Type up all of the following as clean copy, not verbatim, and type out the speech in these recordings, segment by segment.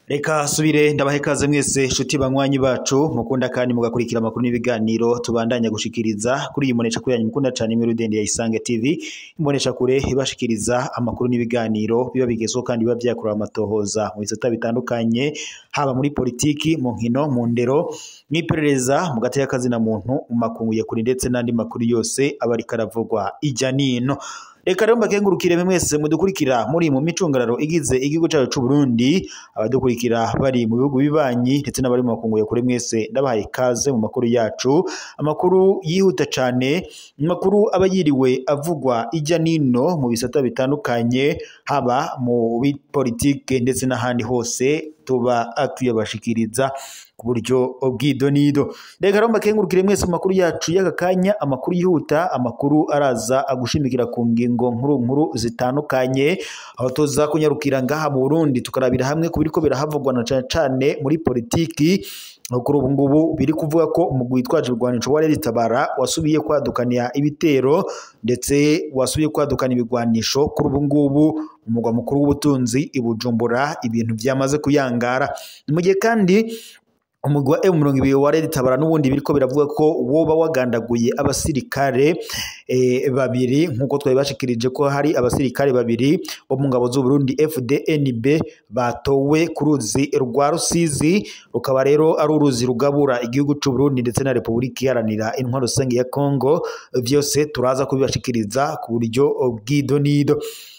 Reka subire ndabahe kaze mwese shuti banywanyi bacu mukunda kandi mugakurikira amakuru n'ibiganiro tubandanya gushikiriza kuri iyi mbonesha kuri yanyu mukunda cyane muri Rudende ya Isange TV imbonesha kure ibashikiriza amakuru n'ibiganiro biba bigezeho kandi biba byakura amatohoza mu bisata bitandukanye haba muri politiki mu nkino mu ndero n'iperereza mu gateka kazi na muntu mu makunguye kuri ndetse n'andi makuru yose abari karavugwa ijya nino. Reka rero mbakengurukire mwese mudukurikira muri mu micungararo igize igihugu cyacu cy'u Burundi abadukurikira bari mu bihugu bibanyi ndetse n'abari mu makungu ya kure mwese ndabahaye kaze mu makuru yacu, amakuru yihuta cyane, makuru abayiriwe avugwa ijya nino mu bisata bitandukanye haba mu politike ndetse n'ahandi hose tuba atuyabashikiriza ku buryo bw'idonido. Reka rero mbakengurukire mwese mu makuru yacu y'aka kanya, amakuru yihuta, amakuru araza agushimikira ku ngingo nkuru zitandukanye aho toza kunyarukira ngaha mu Burundi tukarabira hamwe ku biriko birahavugwa na cane muri politiki. Kuri ubu ngubu biri kuvuga ko umugwi witwaje ibigwanisho wa Tabara wasubiye kwadukanya ibitero ndetse wasubiye kwadukana ibigwanisho. Kuri ubu ngubu umugwa mukuru w'ubutunzi i Bujumbura ibintu byamaze kuyangara, mu gihe kandi umugwi wa M20 wa Tabara n'ubundi biriko biravuga ko woba wagandaguye abasirikare babiri nkuko twabibashikirije ko hari abasirikare babiri bo mu ngabo z'u Burundi FDNB batowe ku ruzi rwa Rusizi, rukaba rero ari uruzi rugabura igihugu cy'u Burundi ndetse na Repubulika Iharanira Intwaro Rusange ya Kongo. Vyose turaza kubibashikiriza ku buryo bw'idonido.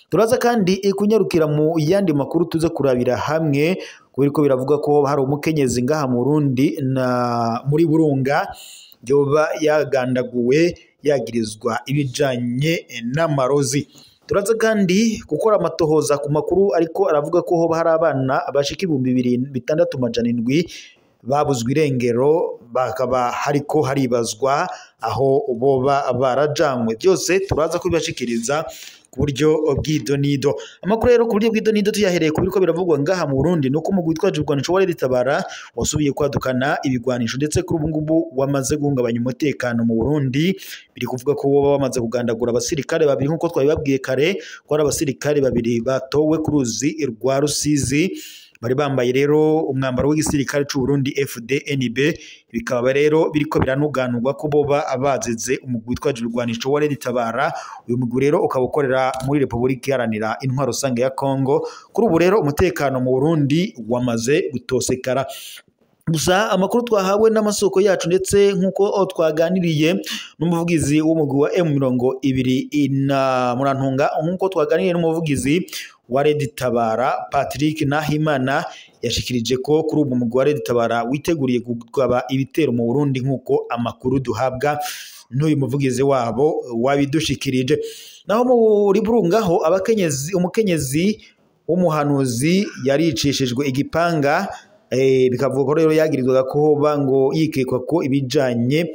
Turaza kandi kunyarukira mu yandi makuru tuze kurabira hamwe kubiriko biravuga ko hari umukenyezi ngaha mu Burundi na muri Burunga yoba yagandaguwe yagirizwa ibijanye n'amarozi. Turaza kandi gukora amatohoza ku makuru ariko aravuga ko hoba hari abana bashika 2600 babuzwe irengero bakaba hariko haribazwa aho boba barajanywe. Byose turaza kubibashikiriza ku buryo bw'idonido. Amakuru rero ku buryo bw'idonido tuyahereye ku biriko biravugwa ngaha mu Burundi nuko umugwi witwaje ibigwanisho wa Tabara wasubiye kwadukana ibigwanisho ndetse kuri ubu ngubu wamaze guhungabanya umutekano mu Burundi. Biri kuvuga ko woba wamaze kugandagura abasirikare babiri nkuko twabibabwiye kare ko ari abasirikare babiri batowe ku ruzi rwa Rusizi, bari bambaye rero umwambaro w'igisirikare cy'u Burundi FDNB. Bikaba rero biriko biranuganurwa ko boba abazize umugwi witwaje ibigwanisho wa Tabara. Uyu mugwi rero ukaba ukorera muri Repubulika Iharanira Intwaro Rusange ya Kongo. Kuri ubu rero umutekano mu Burundi wamaze gutosekara. Gusa amakuru twahawe n'amasoko yacu ndetse nkuko twaganiriye n'umuvugizi w'umugwi wa M20 na Murantunga, nkuko twaganiriye n'umuvugizi wa Tabara Patrick Nahimana yashikirije ko kuri ubu umugwi wa Tabara witeguriye kugaba ibitero mu Burundi nkuko amakuru duhabwa n'uyu muvugizi wabo wabidushikirije. Naho muri Burungaho umukenyezi w'umuhanuzi yaricishijwe igipanga, bikavuga ko rero yagirizwaga ko bango yikekwa ko ibijanye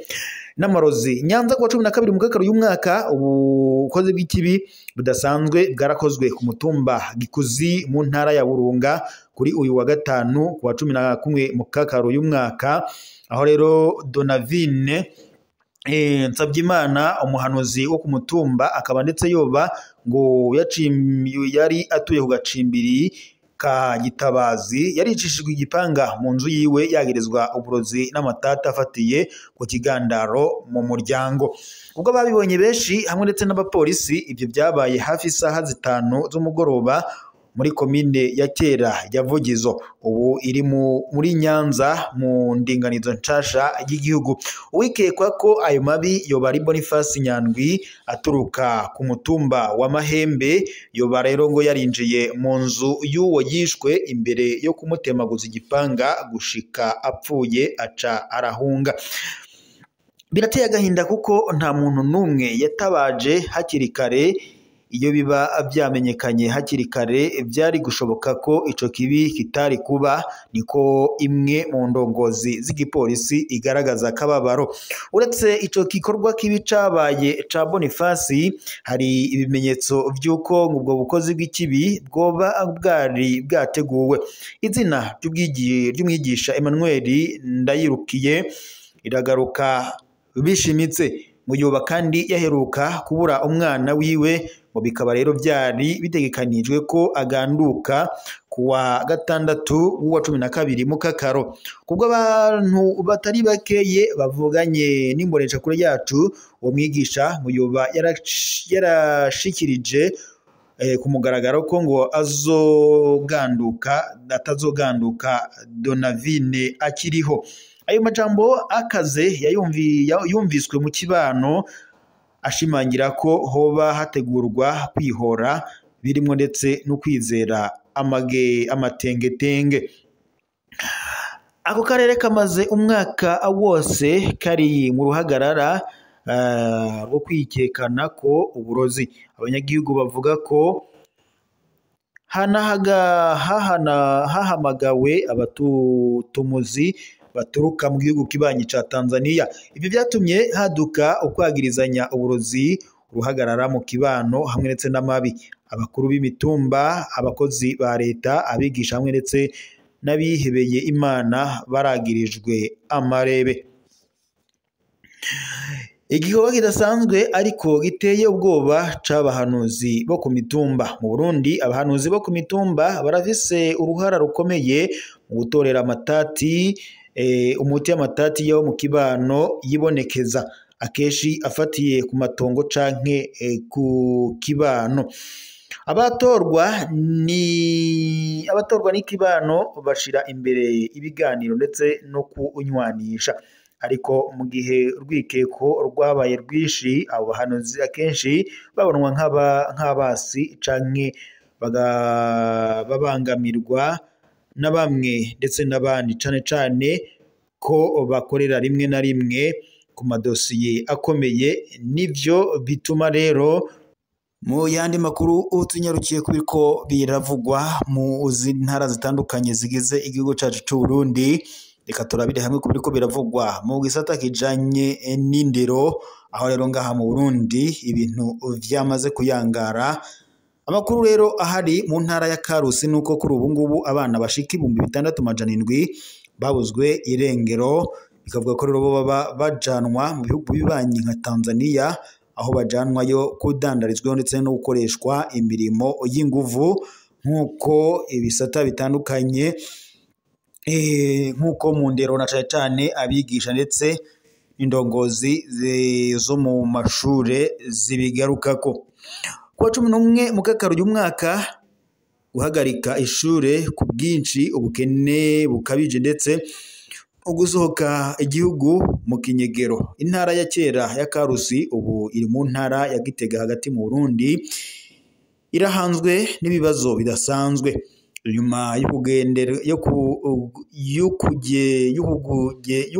n'amarozi. Nyanza kwa 12 mu kakaro y'umwaka ubukozi bw'ikibi budasanzwe bwarakozwe ku mutumba Gikuzi mu ntara ya Burunga kuri uyu wa gatanu kwa 11 mu kakaro y'umwaka, aho rero Donavine Nsabyimana umuhanuzi wo ku mutumba akaba ndetse yoba ngo yari atuye ku gacimbiri ka Gitabazi yaricishijwe igipanga mu nzu yiwe yagirizwa uburozi n'amatata afatiye ku kigandaro mu muryango. Ubwo babibonye benshi hamwe ndetse n'abapolisi, ibyo byabaye hafi isaha 5 z'umugoroba muri komine ya Kera ya Vugizo ubu iri muri Nyanza mu ndinganizo nshasha y'igihugu. Uwikekwa ko ayo mabi yoba ari Boniface Nyandwi aturuka ku mutumba wa Mahembe, yoba rero ngo yarinjiye mu nzu y'uwo yishwe imbere yo kumutemaguza igipanga gushika apfuye aca arahunga. Birateye agahinda kuko nta muntu numwe yatabaje hakiri kare. Iyo biba byamenyekanye hakiri kare byari gushoboka ko ico kibi kitari kuba, niko imwe mu ndongozi z'igipolisi igaragaza kababaro. Uretse ico gikorwa kibi cabaye ca Boniface, hari ibimenyetso by'uko ubwo bukozi bw'ikibi bwoba bwari bwateguwe. Izina ry'umwigisha Emmanuel Ndayirukiye iragaruka bishimitse ngo yoba kandi yaheruka kubura umwana wiwe, ngo bikaba rero vyari bitegekanijwe ko aganduka kuwa gatandatu w'uwa 12 Mukakaro. Kubwo abantu batari bakeye bavuganye n'imbonesha kure yacu, uwo mwigisha ngo yoba yarashikirije ku mugaragaro ko ngo atazoganduka Donavine akiriho. Ayo majambo akaze yumviswe mu kibano, ashimangira ko hoba hategurwa kwihora birimo ndetse no kwizera amatengetenge. Ako karere kamaze umwaka wose kari mu ruhagarara rwo kwikekana ko uburozi. Abanyagihugu bavuga ko hahamagawe abatutumuzi baturuka mu gihugu kibanyi ca Tanzania. Ibyo byatumye haduka ukwagirizanya uburozi, uruhagarara mu kibano hamwe ndetse n'amabi. Abakuru b'imitumba, abakozi ba leta, abigisha hamwe ndetse n'abihebeye Imana baragirijwe amarebe. Igikorwa kidasanzwe ariko giteye ubwoba c'abahanuzi bo ku mitumba. Mu Burundi, abahanuzi bo ku mitumba barafise uruhara rukomeye mu gutorera umuti y'amatati yo mu kibano yibonekeza, akeshi afatiye ku matongo canke ku kibano. Abatorwa n'ikibano bashira imbere ibiganiro ndetse no kunywanisha, ariko mu gihe urwikeko rwabaye rwishi, abo bahanuzi akenshi babonwa nk'abasi canke babangamirwa na bamwe ndetse n'abandi, cane ko bakorera rimwe na rimwe ku madosiye akomeye. Nivyo bituma rero mu yandi makuru utunyarukiye kubiko biravugwa mu ntara zitandukanye zigize igihugu cacu c'u Burundi. Reka turabire hamwe kubiko biravugwa mu gisata kijanye n'indero, aho rero ngaha mu Burundi ibintu vyamaze kuyangara. Amakuru rero ahari mu ntara ya Karusi nuko kuri ubu ngubu abana bashika 6700 babuzwe irengero, bikavuga ko rero baba bajanwa mu bihugu bibanyi nka Tanzania, aho bajanwayo kudandarizwa ndetse no gukoreshwa imirimo y'inguvu, nkuko ibisata bitandukanye nkuko mu ndero na cane abigisha ndetse indongozi zo mu mashure zibigarukako. Kuwa 11 Mukakaro uyu mwaka, guhagarika ishure ku bwinshi, ubukene bukabije ndetse ugusohoka igihugu mu kinyegero. Intara ya kera ya Karusi ubu iri mu ntara ya Gitega hagati mu Burundi, irahanzwe n'ibibazo bidasanzwe. Nyuma yo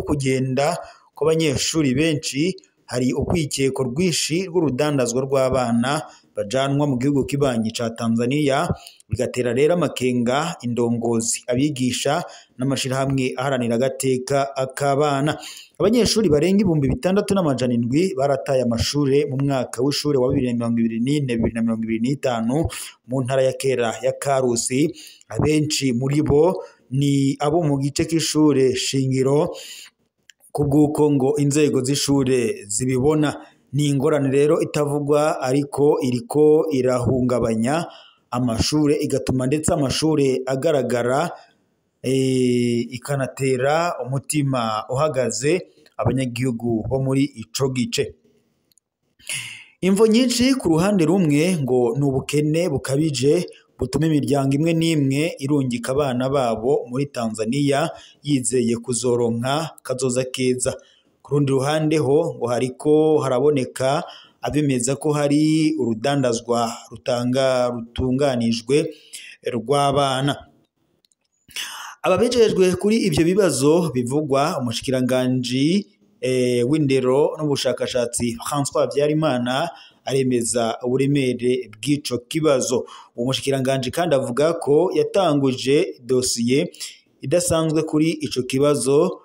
kugenda kw'abanyeshuri benshi, hari ukwikeko rwinshi rw'urudandazwa rw'abana bajanwa mu gihugu kibanyi ca Tanzania, bigatera rero amakenga indongozi, abigisha n'amashirahamwe aharanira agateka ak'abana. Abanyeshuri barenga 6700 barataye amashure mu mwaka w'ishure wa 2024-2025 mu ntara ya kera ya Karusi. Abenshi muri bo ni abo mu gice k'ishure shingiro, kubw'uko ngo inzego z'ishure zibibona. Ni ingorane rero itavugwa ariko iriko irahungabanya amashure, igatuma ndetse amashure agaragara, ikanatera umutima uhagaze abanyagihugu bo muri ico gice. Imvo nyinshi ku ruhande rumwe ngo n'ubukene bukabije butuma imiryango imwe n'imwe irungika abana babo muri Tanzania yizeye kuzoronka kazoza keza. Ku rundi ruhande ho ngo hariko haraboneka abemeza ko hari urudandazwa rutunganijwe rw'abana. Ababejejwe kuri ivyo bibazo bivugwa, umushikiranganji w'indero n'ubushakashatsi François Vyarimana aremeza uburemere bw'ico kibazo. Umushikiranganji kandi avuga ko yatanguje dosiye idasanzwe kuri ico kibazo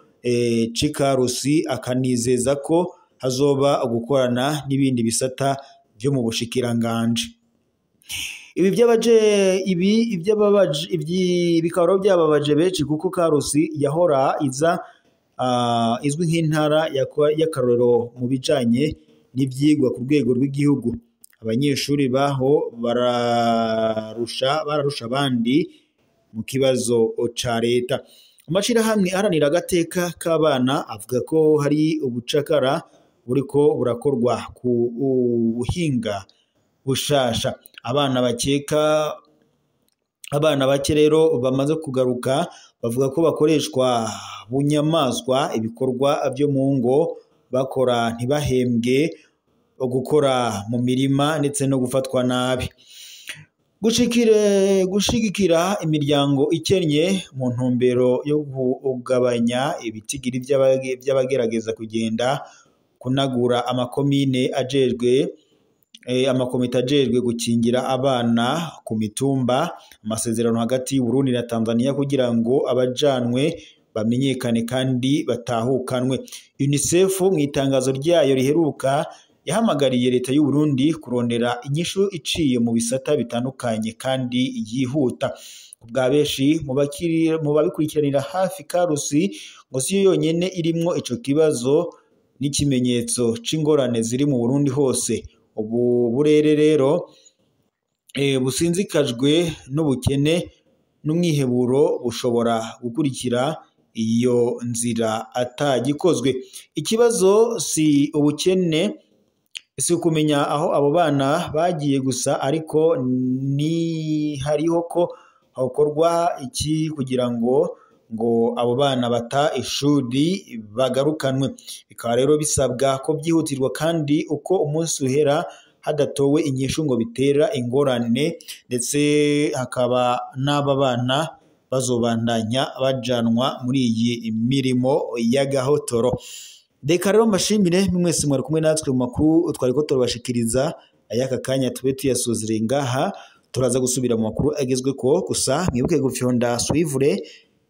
c'Ikarusi, akanizeza ko hazoba gukorana n'ibindi bisata byo mu bushikiranganji. Ibi bikaba byababaje benshi kuko Karusi yahora izwi nk'intara y'akarorero mu bijanye n'ivyigwa ku rwego rw'igihugu. Abanyeshuri baho bararusha abandi mu kibazo ca leta. Amashirahamwe aharanira agateka k'abana avuga ko hari ubucakara buriko burakorwa ku buhinga bushasha. Abana bake rero bamaze kugaruka bavuga ko bakoreshwa bunyamaswa, ibikorwa vyo mu ngo, bakora ntibahembwe, gukora mu mirima ndetse no gufatwa nabi. Gushigikira imiryango ikennye mu ntumbero yo kugabanya ibitigiri vy'abagerageza kugenda kunagura amakomite ajejwe gukingira abana ku mitumba, amasezerano hagati y'u Burundi na Tanzania kugira ngo abajanwe bamenyekane kandi batahukanwe. UNICEF mu itangazo ryayo riheruka yahamagariye leta y'u Burundi kurondera inyishu iciye mu bisata bitandukanye kandi yihuta. Ubwa benshi mu babikurikiranira hafi Karusi ngo siyo yonyene irimwo ico kibazo n'ikimenyetso c'ingorane ziri mu Burundi hose. Ubu burere rero businzikajwe n'ubukene n'umwiheburo bushobora gukurikira iyo nzira atagikozwe. Ikibazo si ubukene, si ukumenya aho abo bana bagiye gusa, ariko ni hariho ko hakorwa iki kugira ngo abo bana bata ishuri bagarukanwe. Bikaba rero bisabwa ko byihutirwa kandi uko umunsi uhera hadatowe inyishu ngo bitera ingorane, ndetse hakaba n'aba bana bazobandanya bajanwa muri iyi mirimo y'agahotoro. Reka rero mbashimire mwese mwari kumwe natwe mu makuru twariko turabashikiriza ayaka kanya, tube tuyasuzire ngaha. Turaza gusubira mu makuru agezweko, gusa mwibuke gufyonda suivre,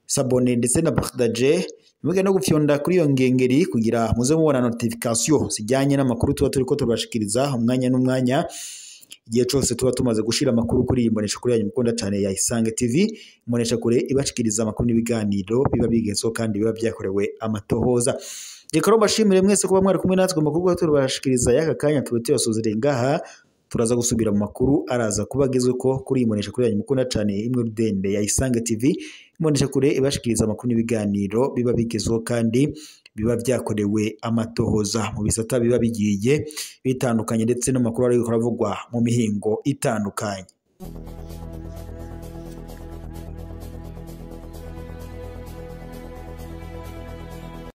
s'abonner ndetse na partager, mwibuke no gufyonda kuri iyo ngengeri kugira muze mubona notification zijyanye n'amakuru tuba turiko turabashikiriza umwanya n'umwanya, igihe cyose tuba tumaze gushira amakuru kuri imbonesha kuri yanyu mukunda cyane ya Isange TV. Imbonesha kure ibashikiriza amakuru n'ibiganiro biba bigezeho kandi biba byakorewe amatohoza. Reka rero mbashimire mwese kuba mwari kumwe natwe mu makuru turabashikiriza y'aka kanya, tube tuyasuzire ngaha. Turaza gusubira mu makuru araza kuba agezweko kuri imbonesha kuri yanyu mukunda cyane imwe rudende ya Isange TV. Imbonesha kure ibashikiriza amakuru n'ibiganiro biba bigezeho kandi biba byakorewe amatohoza mu bisata biba bigiye bitandukanye, ndetse n'amakuru ariko aravugwa mu mihingo itandukanye.